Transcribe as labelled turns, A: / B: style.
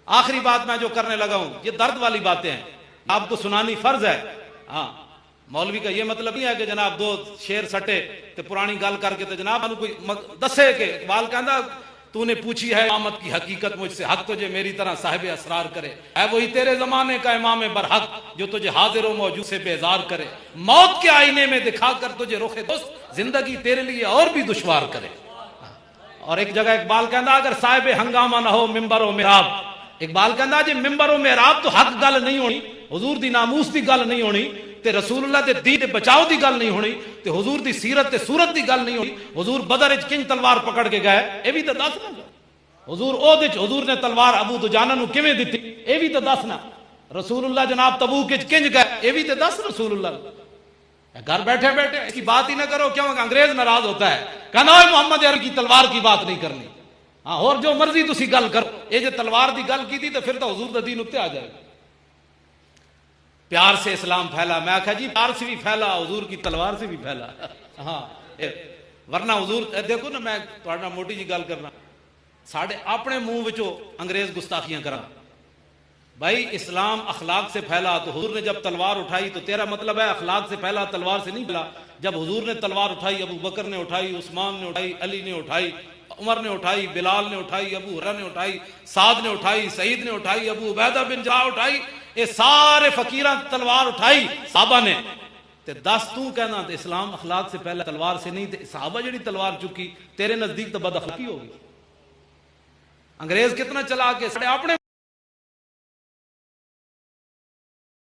A: آخری بات میں جو کرنے لگا ہوں، یہ درد والی باتیں ہیں، آپ کو سنانی فرض ہے۔ ہاں، مولوی کا یہ مطلب نہیں ہے کہ جناب دو شیر سٹے تے پرانی گل کر کے تے جناب انہوں کوئی دسے کہ اقبال کہندا تو نے پوچھی ہے امامت کی حقیقت مجھ سے، حق تجھے میری طرح صاحب اسرار کرے، ہے وہی تیرے زمانے کا امام برحق جو تجھے حاضر و موجود سے بیزار کرے، موت کے آئینے میں دکھا کر تجھے رخ دوست زندگی تیرے لیے اور بھی دشوار کرے۔ اور ایک جگہ اقبال کہندا اگر صاحب ہنگامہ نہ ہو ممبر و محراب، اقبال کہندا جی ممبر و محراب تو حق گل نہیں ہونی، حضور دی ناموس دی گل نہیں ہونی، تے رسول اللہ دے دین دے بچاؤ دی گل نہیں ہونی، تے حضور دی سیرت تے صورت دی گل نہیں ہونی، حضور بدر وچ کنج تلوار پکڑ کے گئے اے بھی تے دس نا، حضور اودھ وچ حضور نے تلوار ابو دجانہ نو کیویں دتی اے بھی تے دس نا، رسول اللہ جناب تبوک وچ کنج گئے اے بھی تے دس رسول اللہ۔ گھر بیٹھے بیٹھے اس کی بات ہی نہ کرو، کیوں کہ انگریز ناراض ہوتا ہے، کہنا ہے محمد عربی کی تلوار کی بات نہیں کرنی، ہاں اور جو مرضی تسی گل کرو، یہ جو تلوار دی گل کی تھی تو پھر تو حضور دا دین اتنے آ جائے گا۔ پیار سے اسلام پھیلا، میں کہا جی پیار سے بھی پھیلا، حضور کی تلوار سے بھی پھیلا، ہاں ورنہ حضور دیکھو نا، میں تھوڑا موٹی جی گل کرنا، ساڑھے اپنے منہ وچوں انگریز گستاخیاں کرا، بھائی اسلام اخلاق سے پھیلا، تو حضور نے جب تلوار اٹھائی تو تیرا مطلب ہے اخلاق سے پھیلا، تلوار سے نہیں پھیلا۔ جب حضور نے تلوار اٹھائی، ابو بکر نے اٹھائی، عثمان نے اٹھائی، علی نے اٹھائی، عمر نے اٹھائی، بلال نے اٹھائی، ابو ہریرہ نے اٹھائی، سعد نے اٹھائی، سعید نے اٹھائی، ابو عبیدہ بن جراح اٹھائی، یہ سارے فقیراں تلوار اٹھائی صحابہ نے، تے دس تو کہنا تے اسلام اخلاق سے پہلا تلوار سے نہیں، تے صحابہ جڑی تلوار چکی تیرے نزدیک تو بد اخلاقی ہوگی۔ انگریز کتنا چلا کے اپنے